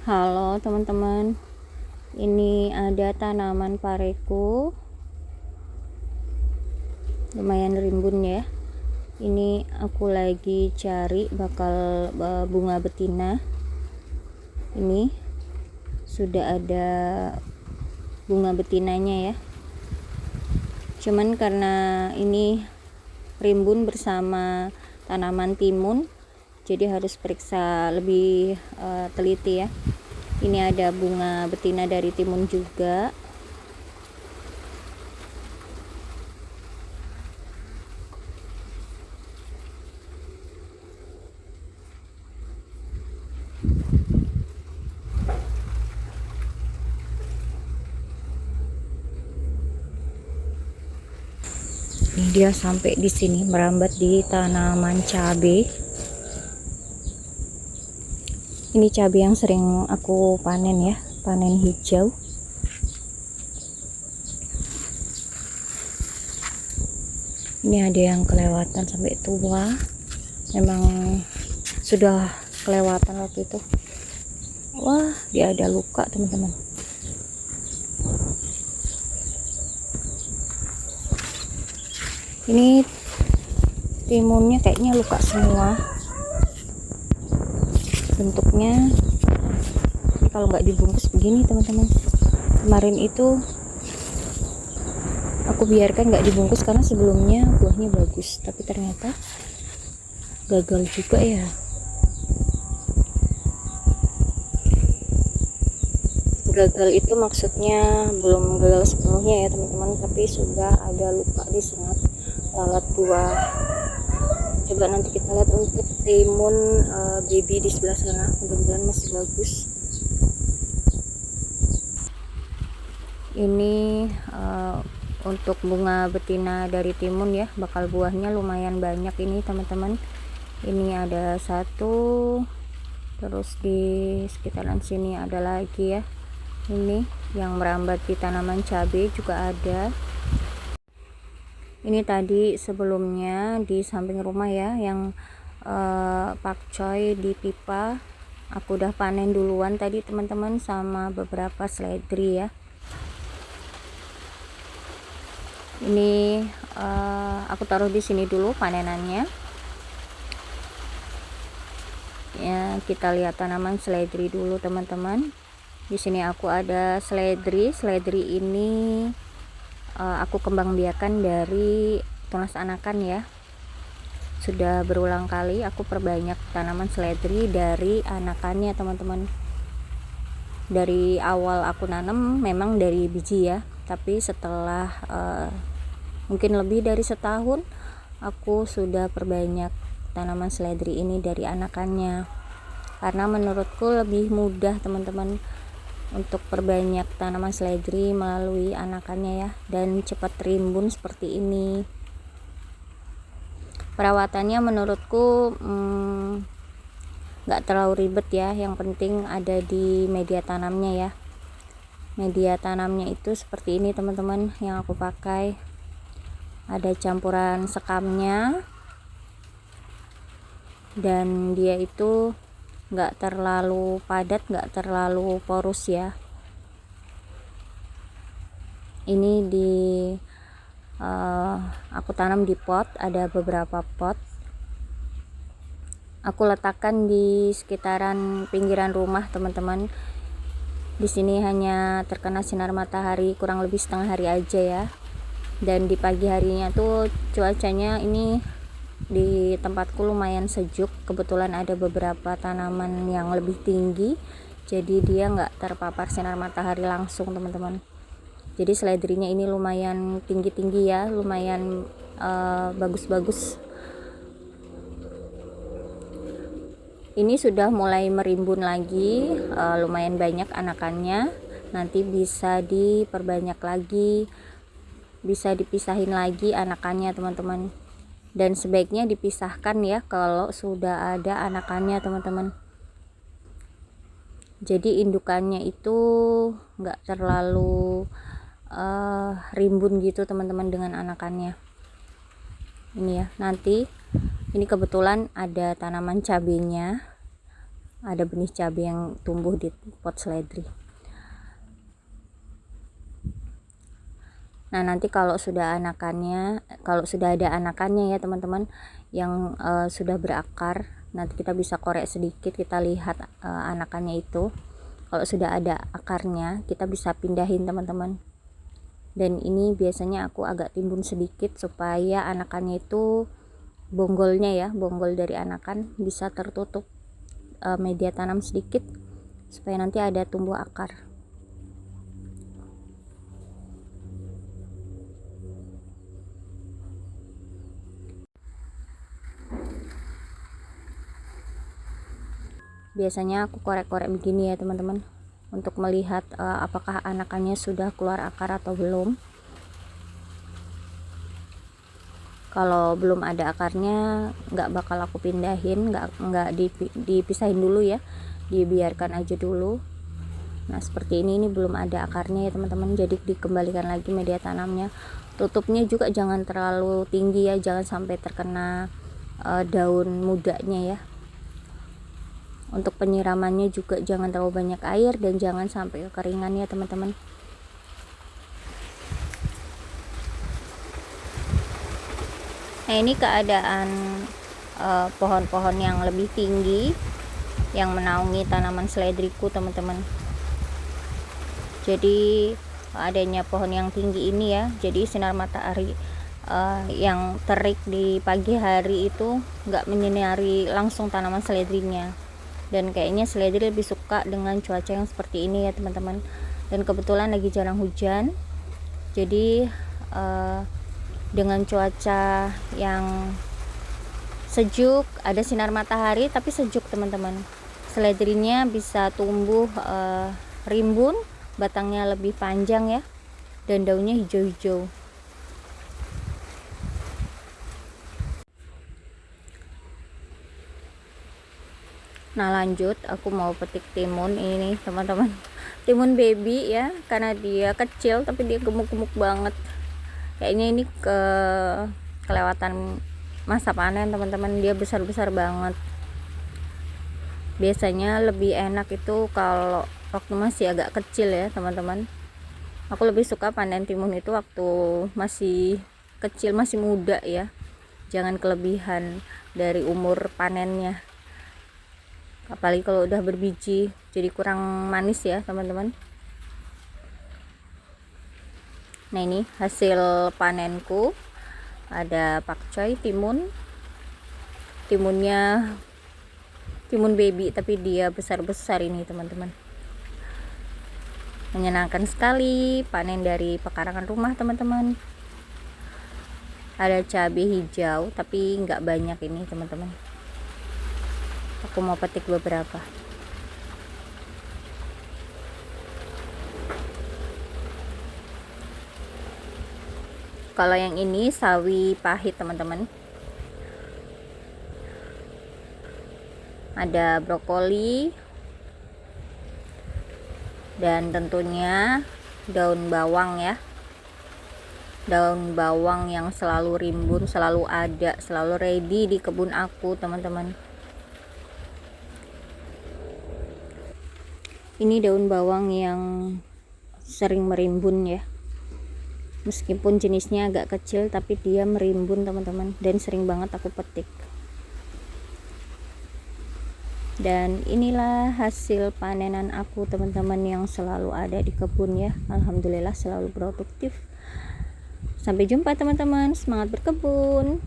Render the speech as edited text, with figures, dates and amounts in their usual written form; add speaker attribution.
Speaker 1: Halo teman-teman, ini ada tanaman pareku, lumayan rimbun ya. Ini aku lagi cari bakal bunga betina. Ini sudah ada bunga betinanya ya. Cuman karena ini rimbun bersama tanaman timun, jadi harus periksa lebih teliti ya. Ini ada bunga betina dari timun juga. Ini dia sampai di sini, merambat di tanaman cabai. Ini cabai yang sering aku panen ya, panen hijau. Ini ada yang kelewatan sampai tua, memang sudah kelewatan waktu itu. Wah, dia ada luka teman-teman. Ini timunnya kayaknya luka semua. Bentuknya ini kalau nggak dibungkus begini teman-teman. Kemarin itu aku biarkan nggak dibungkus karena sebelumnya buahnya bagus, tapi ternyata gagal juga ya. Gagal itu maksudnya belum gagal sepenuhnya ya teman-teman, tapi sudah ada luka di sengat lalat buah. Coba nanti kita lihat untuk timun baby di sebelah sana, mudah-mudahan masih bagus. Ini untuk bunga betina dari timun ya, bakal buahnya lumayan banyak ini teman-teman. Ini ada satu, terus di sekitaran sini ada lagi ya. Ini yang merambat di tanaman cabai juga ada. Ini tadi sebelumnya di samping rumah ya, yang pakcoy di pipa aku udah panen duluan tadi teman-teman, sama beberapa seledri ya. Ini aku taruh di sini dulu panenannya ya. Kita lihat tanaman seledri dulu teman-teman. Di sini aku ada seledri ini aku kembang biakan dari tunas anakan ya. Sudah berulang kali aku perbanyak tanaman seledri dari anakannya teman-teman. Dari awal aku nanam memang dari biji ya, tapi setelah mungkin lebih dari setahun aku sudah perbanyak tanaman seledri ini dari anakannya, karena menurutku lebih mudah teman-teman untuk perbanyak tanaman seledri melalui anakannya ya, dan cepat rimbun seperti ini. Perawatannya menurutku nggak terlalu ribet ya, yang penting ada di media tanamnya ya. Media tanamnya itu seperti ini teman-teman yang aku pakai, ada campuran sekamnya, dan dia itu nggak terlalu padat, nggak terlalu porus ya. Ini di aku tanam di pot, ada beberapa pot aku letakkan di sekitaran pinggiran rumah teman-teman. Di sini hanya terkena sinar matahari kurang lebih setengah hari aja ya, dan di pagi harinya tuh cuacanya ini di tempatku lumayan sejuk. Kebetulan ada beberapa tanaman yang lebih tinggi, jadi dia nggak terpapar sinar matahari langsung teman-teman. Jadi seledrinya ini lumayan tinggi-tinggi ya, lumayan bagus-bagus. Ini sudah mulai merimbun lagi, lumayan banyak anakannya. Nanti bisa diperbanyak lagi, bisa dipisahin lagi anakannya teman-teman. Dan sebaiknya dipisahkan ya kalau sudah ada anakannya teman-teman. Jadi indukannya itu nggak terlalu rimbun gitu teman-teman dengan anakannya. Ini ya, nanti ini kebetulan ada tanaman cabenya, ada benih cabai yang tumbuh di pot seledri. Nah, nanti kalau sudah ada anakannya ya teman-teman, yang sudah berakar, nanti kita bisa korek sedikit, kita lihat anakannya itu. Kalau sudah ada akarnya, kita bisa pindahin teman-teman. Dan ini biasanya aku agak timbun sedikit supaya anakannya itu bonggolnya ya, bonggol dari anakan bisa tertutup media tanam sedikit supaya nanti ada tumbuh akar. Biasanya aku korek-korek begini ya teman-teman, untuk melihat apakah anakannya sudah keluar akar atau belum. Kalau belum ada akarnya nggak bakal aku pindahin, nggak dipisahin dulu ya, dibiarkan aja dulu. Nah seperti ini belum ada akarnya ya teman-teman, jadi dikembalikan lagi media tanamnya. Tutupnya juga jangan terlalu tinggi ya, jangan sampai terkena daun mudanya ya. Untuk penyiramannya juga jangan terlalu banyak air dan jangan sampai kekeringan ya teman-teman. Nah ini keadaan pohon-pohon yang lebih tinggi yang menaungi tanaman seledriku teman-teman. Jadi adanya pohon yang tinggi ini ya, jadi sinar matahari yang terik di pagi hari itu nggak menyinari langsung tanaman seledrinya. Dan kayaknya seledri lebih suka dengan cuaca yang seperti ini ya teman-teman. Dan kebetulan lagi jarang hujan, jadi dengan cuaca yang sejuk, ada sinar matahari tapi sejuk teman-teman, seledrinya bisa tumbuh rimbun, batangnya lebih panjang ya, dan daunnya hijau-hijau. Nah lanjut, aku mau petik timun ini teman-teman, timun baby ya, karena dia kecil tapi dia gemuk-gemuk banget. Kayaknya ini kelewatan masa panen teman-teman, dia besar-besar banget. Biasanya lebih enak itu kalau waktu masih agak kecil ya teman-teman. Aku lebih suka panen timun itu waktu masih kecil, masih muda ya, jangan kelebihan dari umur panennya, apalagi kalau udah berbiji jadi kurang manis ya teman-teman. Nah ini hasil panenku, ada pakcoy, timunnya timun baby tapi dia besar-besar ini teman-teman. Menyenangkan sekali panen dari pekarangan rumah teman-teman. Ada cabai hijau tapi nggak banyak ini teman-teman, aku mau petik beberapa. Kalau yang ini sawi pahit teman-teman. Ada brokoli dan tentunya daun bawang ya, daun bawang yang selalu rimbun, selalu ada, selalu ready di kebun aku teman-teman. Ini daun bawang yang sering merimbun ya, meskipun jenisnya agak kecil tapi dia merimbun teman-teman, dan sering banget aku petik. Dan inilah hasil panenan aku teman-teman, yang selalu ada di kebun ya, alhamdulillah selalu produktif. Sampai jumpa teman-teman, semangat berkebun.